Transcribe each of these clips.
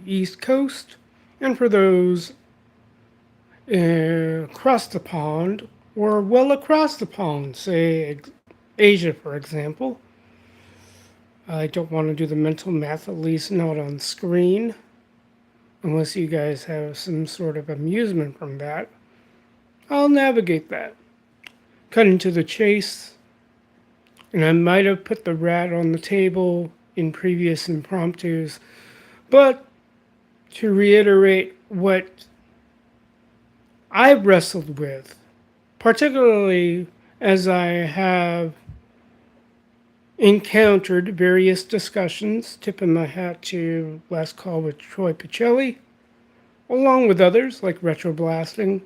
East Coast, and for those across the pond, or well across the pond, say Asia, for example. I don't want to do the mental math, at least not on screen, unless you guys have some sort of amusement from that. I'll navigate that. Cutting to the chase, and I might have put the rat on the table in previous impromptus, but to reiterate what I've wrestled with, particularly as I have encountered various discussions, tipping my hat to Last Call with Troy Pacelli, along with others like Retro Blasting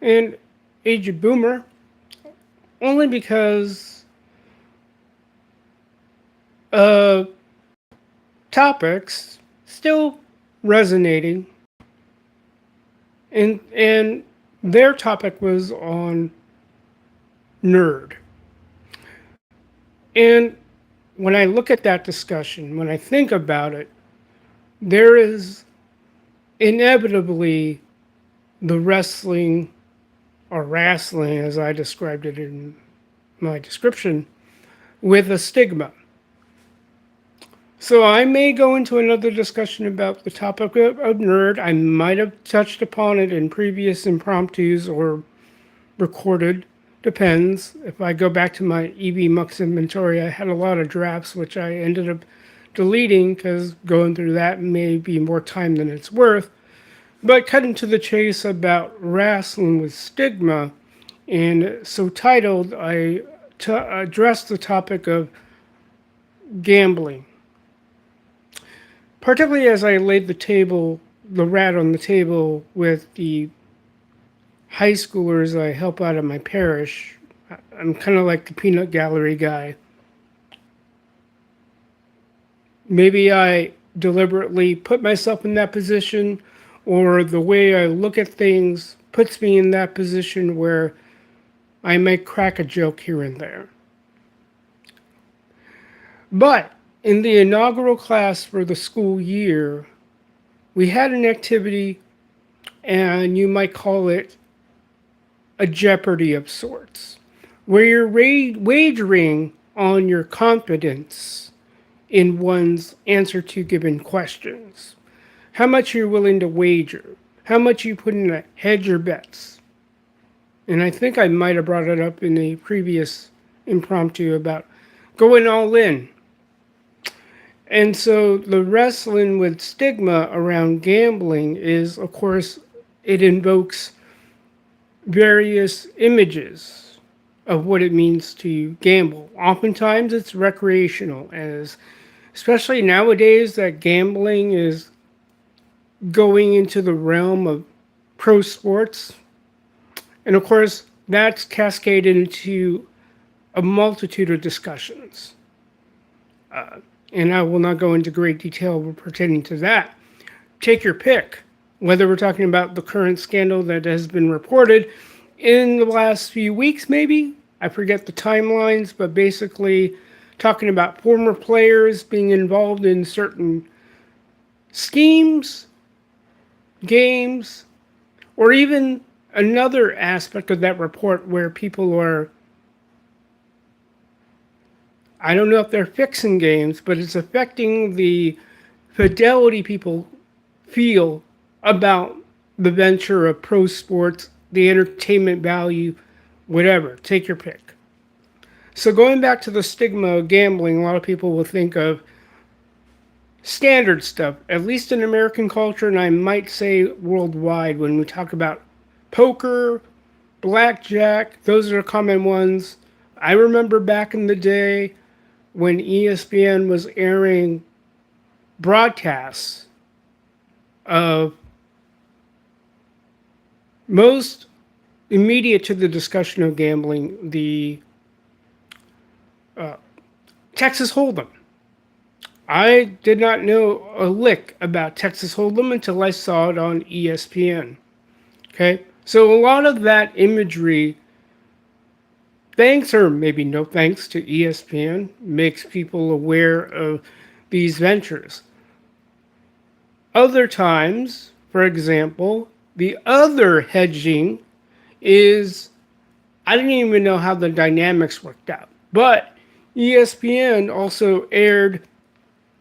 and Aged Boomer, only because topics still resonating, and their topic was on nerd. And when I look at that discussion, when I think about it, there is inevitably the wrestling, or Rasslin as I described it in my description, with a stigma. So I may go into another discussion about the topic of nerd. I might have touched upon it in previous impromptus or recorded. Depends. If I go back to my EV Mux inventory, I had a lot of drafts which I ended up deleting because going through that may be more time than it's worth. But cutting to the chase about wrestling with stigma, and so titled, I addressed the topic of gambling. Particularly as I laid the rat on the table with the high schoolers I help out in my parish. I'm kind of like the peanut gallery guy. Maybe I deliberately put myself in that position, or the way I look at things puts me in that position where I may crack a joke here and there. But in the inaugural class for the school year, we had an activity, and you might call it a jeopardy of sorts, where you're wagering on your confidence in one's answer to given questions. How much you're willing to wager, how much you put in a hedge or bets. And I think I might have brought it up in a previous impromptu about going all in. And so the wrestling with stigma around gambling is, of course, it invokes various images of what it means to gamble. Oftentimes it's recreational, as especially nowadays that gambling is going into the realm of pro sports. And of course, that's cascaded into a multitude of discussions. And I will not go into great detail pertaining to that. Take your pick. Whether we're talking about the current scandal that has been reported in the last few weeks, maybe. I forget the timelines, but basically talking about former players being involved in certain schemes, games, or even another aspect of that report where people are, I don't know if they're fixing games, but it's affecting the fidelity people feel about the venture of pro sports, the entertainment value, whatever. Take your pick. So going back to the stigma of gambling, a lot of people will think of standard stuff, at least in American culture, and I might say worldwide when we talk about poker, blackjack, those are common ones. I remember back in the day when ESPN was airing broadcasts of most immediate to the discussion of gambling, the Texas Hold'em. I did not know a lick about Texas Hold'em until I saw it on ESPN. Okay? So a lot of that imagery, thanks or maybe no thanks to ESPN, makes people aware of these ventures. Other times, for example, the other hedging is I didn't even know how the dynamics worked out. But ESPN also aired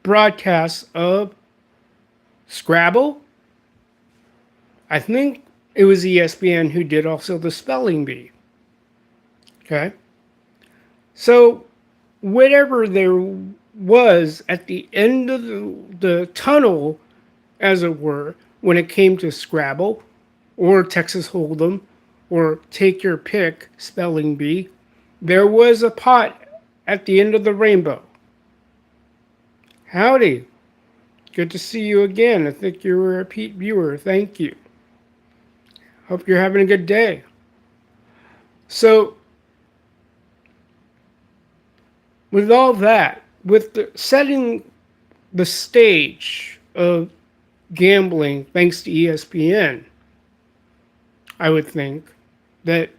broadcasts of Scrabble. I think it was ESPN who did also the spelling bee. Okay. So whatever there was at the end of the tunnel, as it were, when it came to Scrabble or Texas Hold'em or take your pick, spelling bee, there was a pot at the end of the rainbow. Howdy. Good to see you again. I think you're a repeat viewer. Thank you. Hope you're having a good day. So, with all that, with setting the stage of gambling thanks to ESPN, I would think that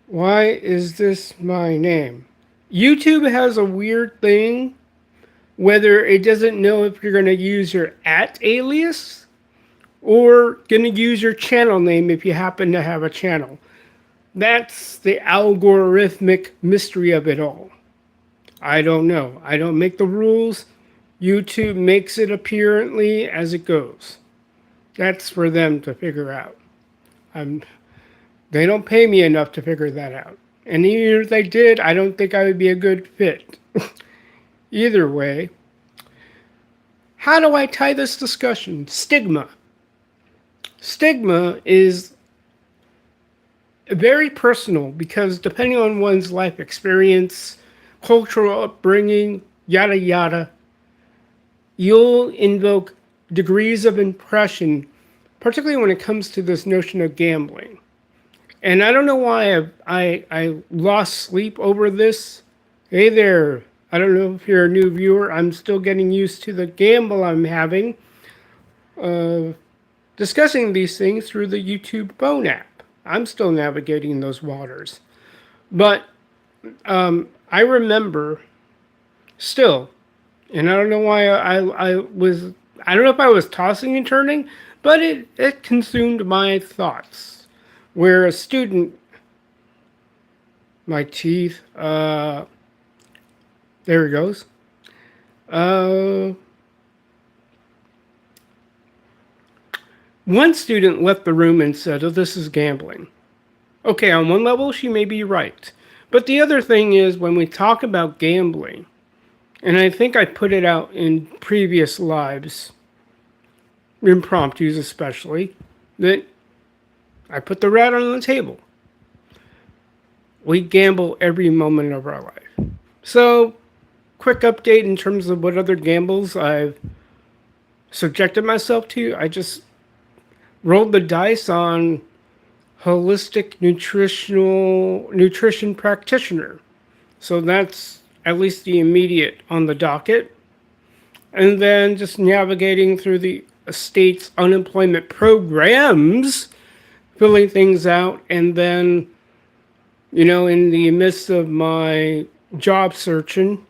why is this my name? YouTube has a weird thing whether it doesn't know if you're going to use your @ alias or going to use your channel name if you happen to have a channel. That's the algorithmic mystery of it all. I don't know. I don't make the rules. YouTube makes it apparently as it goes. That's for them to figure out. They don't pay me enough to figure that out. And even if they did, I don't think I would be a good fit. Either way, how do I tie this discussion? Stigma. Stigma is very personal because depending on one's life experience, cultural upbringing, yada yada, you'll invoke degrees of impression, particularly when it comes to this notion of gambling. And I don't know why I lost sleep over this. Hey there. I don't know if you're a new viewer. I'm still getting used to the gamble I'm having. Discussing these things through the YouTube phone app. I'm still navigating those waters. But I remember still, and I don't know why I don't know if I was tossing and turning, but it consumed my thoughts. Where a student, my teeth, there he goes. One student left the room and said, "Oh, this is gambling." Okay, on one level, she may be right. But the other thing is, when we talk about gambling, and I think I put it out in previous lives, impromptus especially, that I put the rat on the table. We gamble every moment of our life. So, quick update in terms of what other gambles I've subjected myself to. I just rolled the dice on holistic nutrition practitioner. So that's at least the immediate on the docket. And then just navigating through the state's unemployment programs, filling things out, and then, in the midst of my job searching,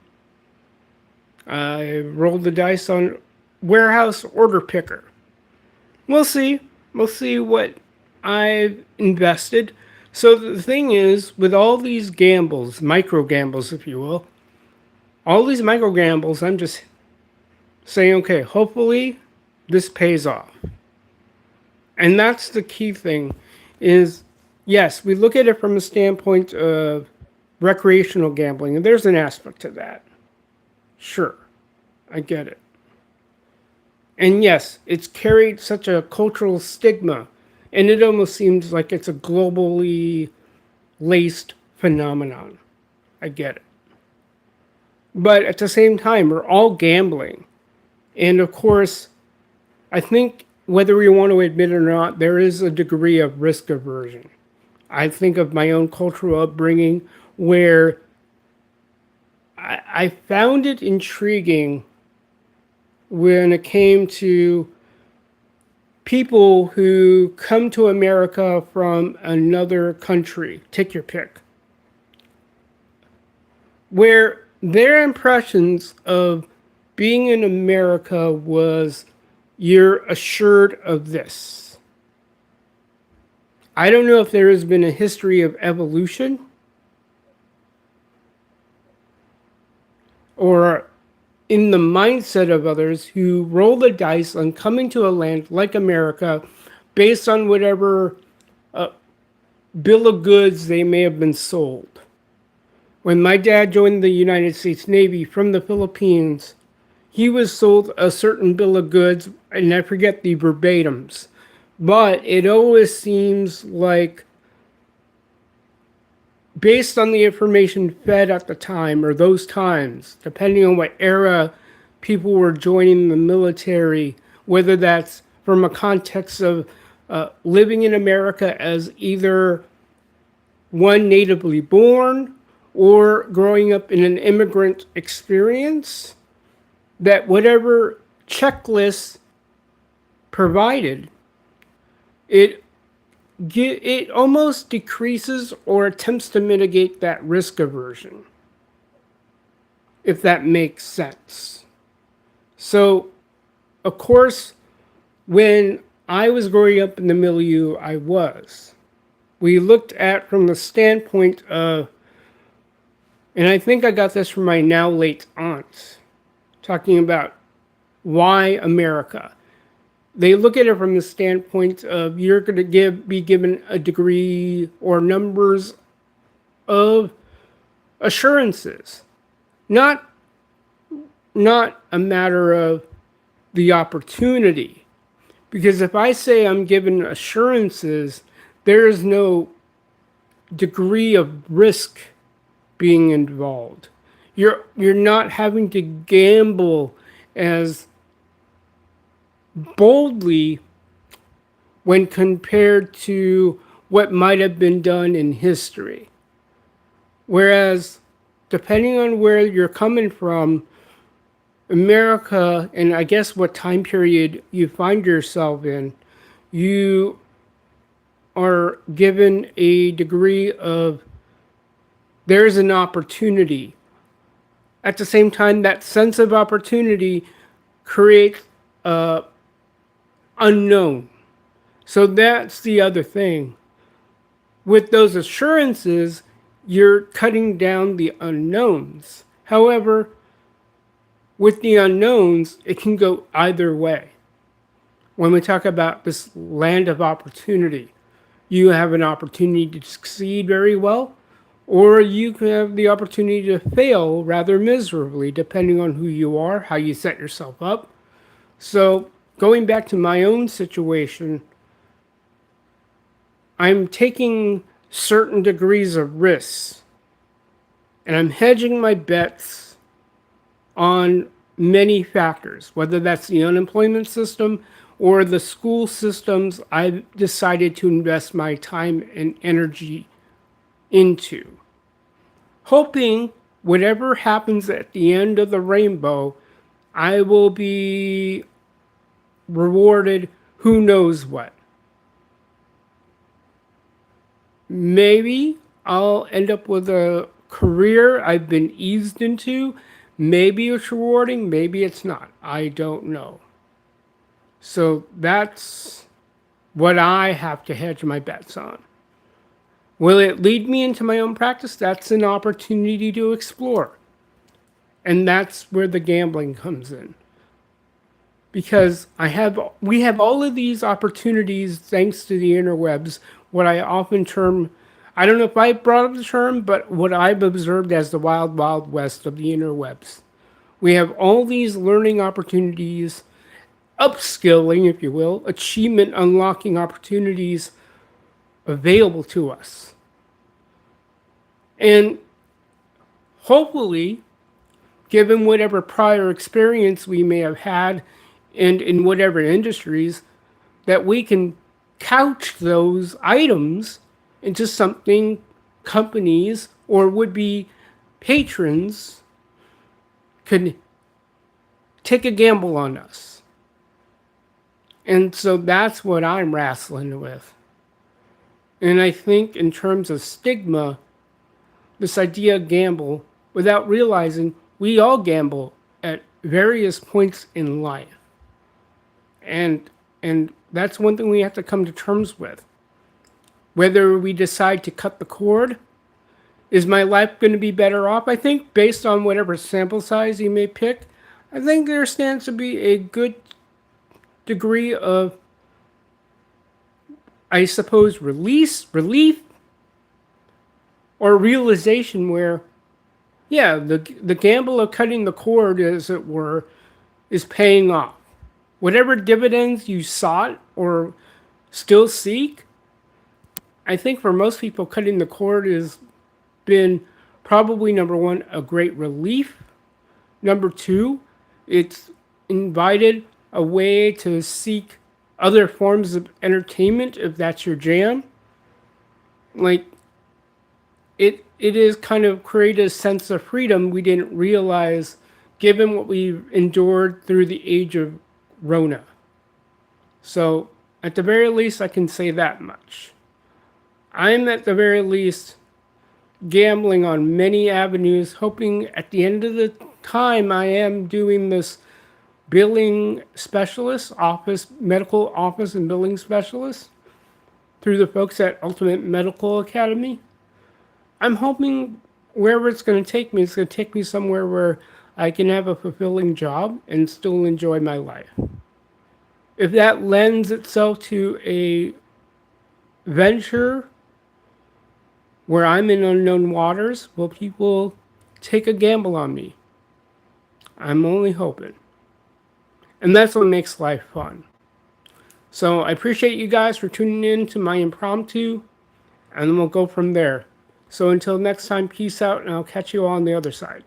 I rolled the dice on warehouse order picker. We'll see. We'll see what I've invested. So the thing is, with all these gambles, micro gambles, if you will, all these micro gambles, I'm just saying, okay, hopefully this pays off. And that's the key thing is, yes, we look at it from a standpoint of recreational gambling, and there's an aspect to that. Sure, I get it. And yes, it's carried such a cultural stigma, and it almost seems like it's a globally laced phenomenon. I get it. But at the same time, we're all gambling. And of course, I think whether we want to admit it or not, there is a degree of risk aversion. I think of my own cultural upbringing where I found it intriguing when it came to people who come to America from another country, take your pick, where their impressions of being in America was you're assured of this. I don't know if there has been a history of evolution or in the mindset of others who roll the dice on coming to a land like America based on whatever bill of goods they may have been sold. When my dad joined the United States Navy from the Philippines, he was sold a certain bill of goods, and I forget the verbatims, but it always seems like, based on the information fed at the time or those times, depending on what era people were joining the military, whether that's from a context of living in America as either one natively born or growing up in an immigrant experience, that whatever checklist provided, it almost decreases or attempts to mitigate that risk aversion, if that makes sense. So, of course, when I was growing up in the milieu we looked at from the standpoint of, and I think I got this from my now late aunt, talking about why America. They look at it from the standpoint of you're going to be given a degree or numbers of assurances, not a matter of the opportunity. Because if I say I'm given assurances, there is no degree of risk being involved. You're not having to gamble as boldly when compared to what might have been done in history. Whereas, depending on where you're coming from, America, and I guess what time period you find yourself in, you are given a degree of there's an opportunity. At the same time, that sense of opportunity creates unknown. So that's the other thing. With those assurances, you're cutting down the unknowns. However, with the unknowns, it can go either way. When we talk about this land of opportunity, you have an opportunity to succeed very well, or you can have the opportunity to fail rather miserably, depending on who you are, how you set yourself up. So, going back to my own situation, I'm taking certain degrees of risks, and I'm hedging my bets on many factors, whether that's the unemployment system or the school systems I've decided to invest my time and energy into, hoping whatever happens at the end of the rainbow, I will be rewarded who knows what. Maybe I'll end up with a career I've been eased into. Maybe it's rewarding, maybe it's not. I don't know. So that's what I have to hedge my bets on. Will it lead me into my own practice? That's an opportunity to explore. And that's where the gambling comes in. Because we have all of these opportunities thanks to the interwebs, what I often term, I don't know if I brought up the term, but what I've observed as the wild, wild west of the interwebs. We have all these learning opportunities, upskilling, if you will, achievement unlocking opportunities available to us. And hopefully, given whatever prior experience we may have had and in whatever industries, that we can couch those items into something companies or would-be patrons could take a gamble on us. And so that's what I'm wrestling with. And I think in terms of stigma, this idea of gamble, without realizing we all gamble at various points in life. And and that's one thing we have to come to terms with. Whether we decide to cut the cord, is my life going to be better off? I think based on whatever sample size you may pick, I think there stands to be a good degree of, I suppose, relief, or realization where, yeah, the gamble of cutting the cord, as it were, is paying off. Whatever dividends you sought or still seek, I think for most people, cutting the cord has been probably number one, a great relief. Number two, it's invited a way to seek other forms of entertainment if that's your jam. Like, it is kind of created a sense of freedom we didn't realize given what we've endured through the age of Rona. So, at the very least, I can say that much. I'm at the very least gambling on many avenues, hoping at the end of the time I am doing this billing specialist, medical office and billing specialist through the folks at Ultimate Medical Academy. I'm hoping wherever it's going to take me, it's going to take me somewhere where I can have a fulfilling job and still enjoy my life. If that lends itself to a venture where I'm in unknown waters, will people take a gamble on me? I'm only hoping. And that's what makes life fun. So I appreciate you guys for tuning in to my impromptu, and then we'll go from there. So until next time, peace out, and I'll catch you on the other side.